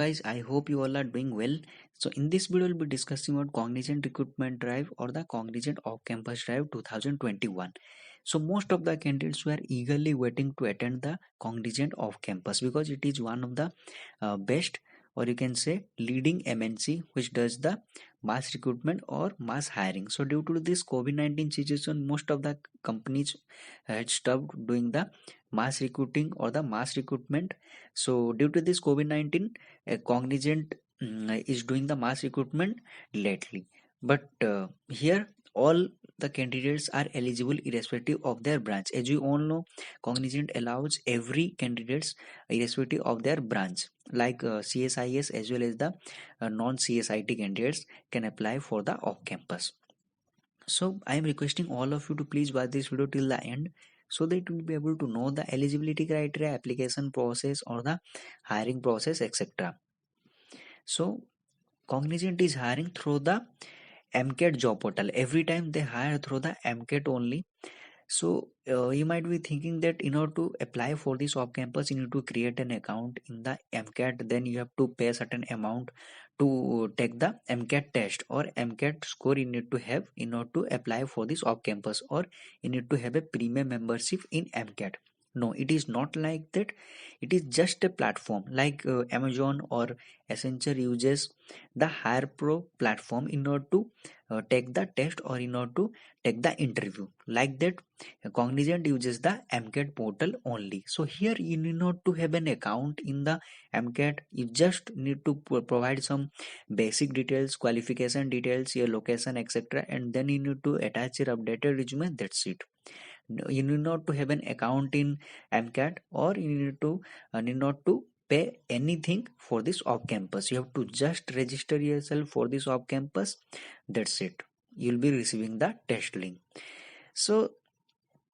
guys, I hope you all are doing well. So in this video we'll be discussing about Cognizant Recruitment Drive or the Cognizant Off-Campus Drive 2021. So most of the candidates were eagerly waiting to attend the Cognizant Off-Campus because it is one of the best, or you can say leading MNC which does the mass recruitment or mass hiring. So due to this COVID-19 situation, most of the companies had stopped doing the mass recruiting or the mass recruitment. So due to this COVID-19, Cognizant is doing the mass recruitment lately. But here all the candidates are eligible irrespective of their branch. As you all know, Cognizant allows every candidates irrespective of their branch. Like CSIS as well as the non-CSIT candidates can apply for the off-campus. So I am requesting all of you to please watch this video till the end so that you will be able to know the eligibility criteria, application process or the hiring process, etc. So Cognizant is hiring through the MCAT job portal. Every time they hire through the MCAT only. So you might be thinking that in order to apply for this off campus, you need to create an account in the MCAT. Then you have to pay a certain amount to take the MCAT test or MCAT score you need to have in order to apply for this off campus, or you need to have a premium membership in MCAT. No, it is not like that. It is just a platform like Amazon or Accenture uses the Hire Pro platform in order to take the test or in order to take the interview. Like that, Cognizant uses the MCAT portal only. So here you need not to have an account in the MCAT. You just need to provide some basic details, qualification details, your location, etc. And then you need to attach your updated resume. That's it. You need not to have an account in MCAT, or you need not to pay anything for this off campus. You have to just register yourself for this off campus. That's it. You'll be receiving the test link. So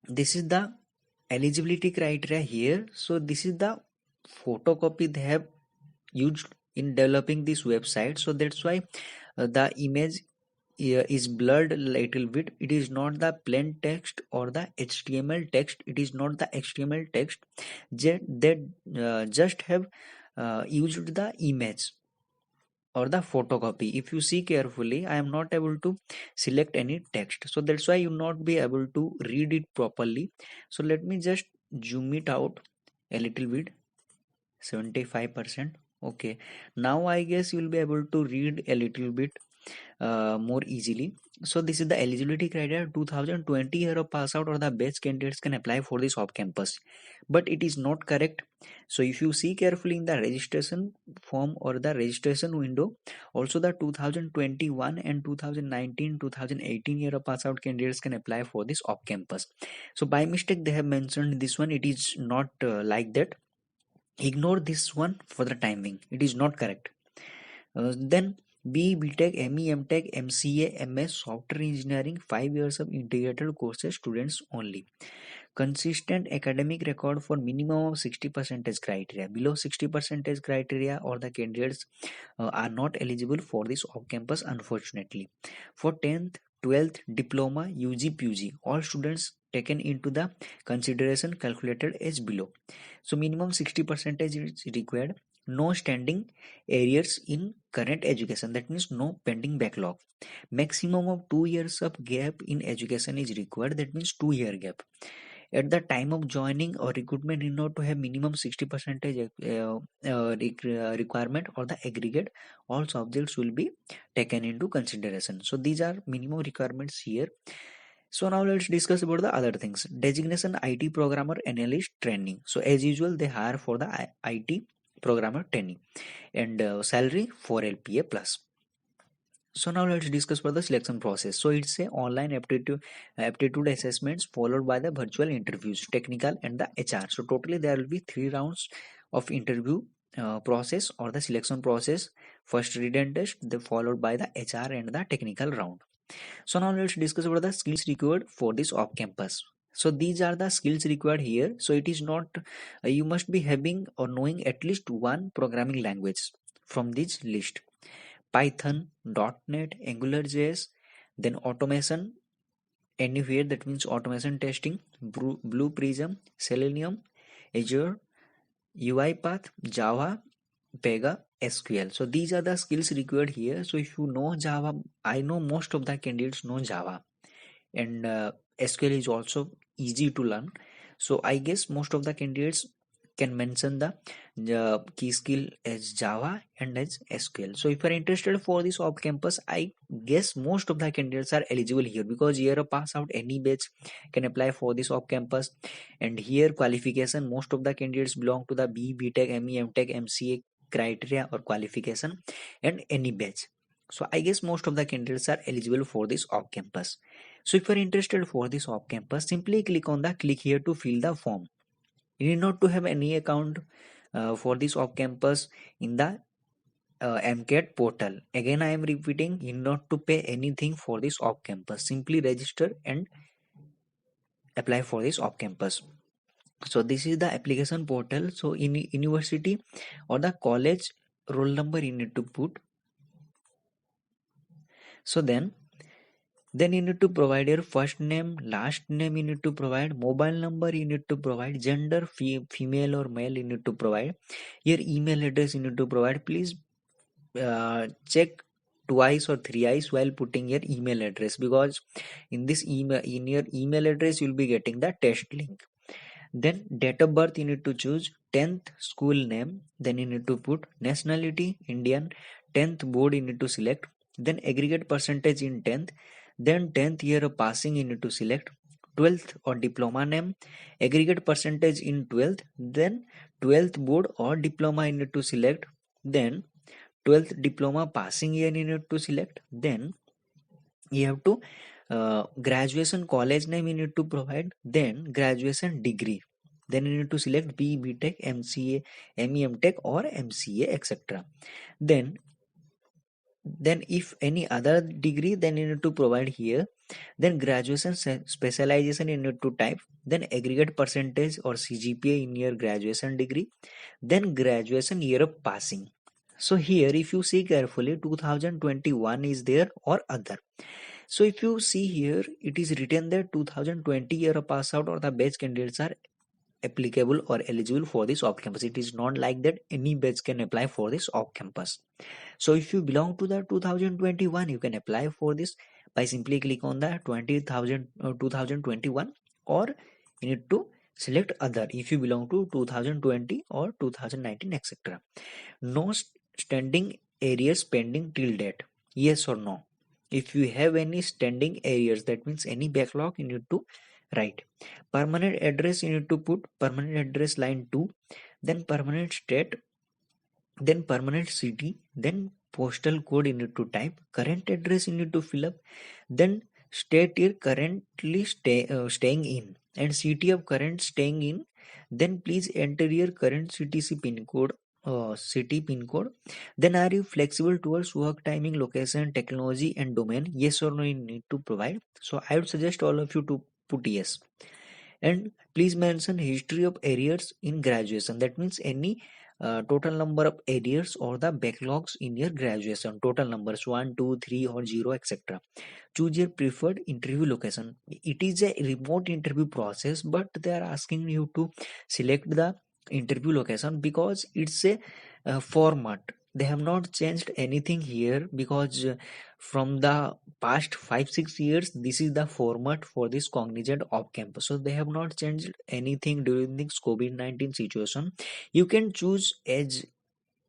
this is the eligibility criteria here. So this is the photocopy they have used in developing this website. So that's why the image is blurred a little bit. It is not the plain text or the HTML text. It is not the HTML text. They just have used the image or the photocopy. If you see carefully, I am not able to select any text, so that's why you not be able to read it properly. So let me just zoom it out a little bit, 75%. Okay, now I guess you will be able to read a little bit more easily. So this is the eligibility criteria. 2020 year of pass out or the best candidates can apply for this off campus, but it is not correct. So if you see carefully in the registration form or the registration window, also the 2021 and 2019 2018 year of pass out candidates can apply for this off campus. So by mistake they have mentioned this one. It is not like that. Ignore this one for the timing. It is not correct. Then BTech, ME, MTech, MCA, MS, Software Engineering, 5 years of integrated courses students only. Consistent academic record for minimum of 60 percentage criteria. Below 60 percentage criteria or the candidates are not eligible for this off-campus, unfortunately. For 10th, 12th, diploma, UG, PUG, all students taken into the consideration calculated as below. So minimum 60 percentage is required. No standing arrears in current education, that means no pending backlog. Maximum of 2 years of gap in education is required, that means 2-year gap. At the time of joining or recruitment, in order to have minimum 60 percentage requirement or the aggregate, all subjects will be taken into consideration. So these are minimum requirements here. So now let's discuss about the other things. Designation IT programmer analyst training. So as usual, they hire for the IT programmer training, and salary 4 LPA plus. So now let's discuss for the selection process. So it's a online aptitude assessments followed by the virtual interviews, technical and the HR. So totally there will be 3 rounds of interview process or the selection process. First written test, then followed by the HR and the technical round. So now let's discuss about the skills required for this off campus. So these are the skills required here. So it is not you must be having or knowing at least one programming language from this list: Python, .NET, AngularJS, then automation anywhere, that means automation testing, Blue Prism, Selenium, Azure, UiPath, Java, Pega, SQL. So these are the skills required here. So if you know Java, I know most of the candidates know Java, and SQL is also easy to learn. So I guess most of the candidates can mention the key skill as Java and as SQL. So if you are interested for this off campus, I guess most of the candidates are eligible here, because year pass out any batch can apply for this off campus. And here qualification, most of the candidates belong to the BTech, ME, MTech, MCA criteria or qualification, and any batch. So I guess most of the candidates are eligible for this off campus. So if you are interested for this off campus, simply click on the click here to fill the form. You need not to have any account for this off campus in the MCAT portal. Again, I am repeating, you need not to pay anything for this off campus. Simply register and apply for this off campus. So this is the application portal. So in university or the college roll number you need to put. So then you need to provide your first name, last name you need to provide, mobile number you need to provide, gender, female or male you need to provide, your email address you need to provide. Please check twice or thrice while putting your email address, because in this email, in your email address you'll be getting the test link. Then date of birth you need to choose, 10th school name, then you need to put nationality Indian, 10th board you need to select, then aggregate percentage in 10th, then 10th year of passing you need to select, 12th or diploma name, aggregate percentage in 12th, then 12th board or diploma you need to select, then 12th diploma passing year you need to select, then you have to graduation college name you need to provide, then graduation degree, then you need to select BTech, MCA, ME, MTech or MCA, etc. Then if any other degree, then you need to provide here, then graduation specialization you need to type, then aggregate percentage or CGPA in your graduation degree, then graduation year of passing. So here if you see carefully, 2021 is there or other. So if you see here, it is written that 2020 year of pass out or the batch candidates are applicable or eligible for this off campus. It is not like that any batch can apply for this off campus. So if you belong to the 2021, you can apply for this by simply click on the 2021, or you need to select other if you belong to 2020 or 2019, etc. No standing arrears pending till date, yes or no. If you have any standing arrears, that means any backlog, you need to write. Permanent address you need to put permanent address line 2, then permanent state, then permanent city, then postal code you need to type, current address you need to fill up, then state you're currently staying in and city of current staying in, then please enter your current CTC pin code, city pin code. Then are you flexible towards work timing, location, technology and domain, yes or no you need to provide. So I would suggest all of you to put yes. And please mention history of arrears in graduation, that means any total number of arrears or the backlogs in your graduation, total numbers 1, 2, 3 or 0, etc. Choose your preferred interview location. It is a remote interview process, but they are asking you to select the interview location because it's a format. They have not changed anything here, because from the past 5-6 years this is the format for this Cognizant off campus. So they have not changed anything during this COVID-19 situation. You can choose edge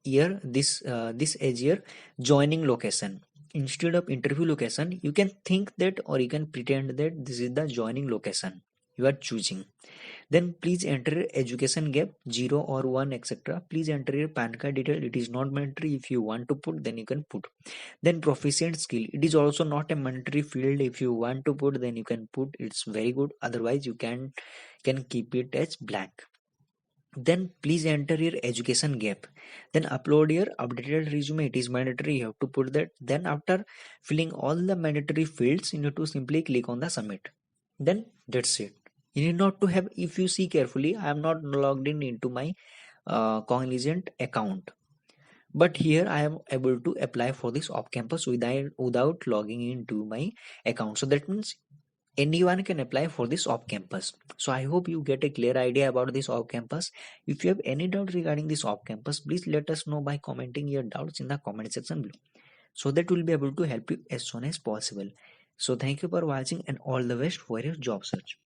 year, this edge year joining location instead of interview location. You can think that, or you can pretend that this is the joining location you are choosing. Then please enter education gap 0 or 1, etc. Please enter your PAN card detail. It is not mandatory. If you want to put, then you can put. Then proficient skill, it is also not a mandatory field. If you want to put, then you can put. It's very good. Otherwise you can keep it as blank. Then please enter your education gap, then upload your updated resume. It is mandatory, you have to put that. Then after filling all the mandatory fields, you need to simply click on the submit. Then that's it. You need not to have, if you see carefully, I am not logged in into my Cognizant account, but here I am able to apply for this off campus without logging into my account. So that means anyone can apply for this off campus. So I hope you get a clear idea about this off campus. If you have any doubt regarding this off campus, please let us know by commenting your doubts in the comment section below, so that we'll be able to help you as soon as possible. So thank you for watching and all the best for your job search.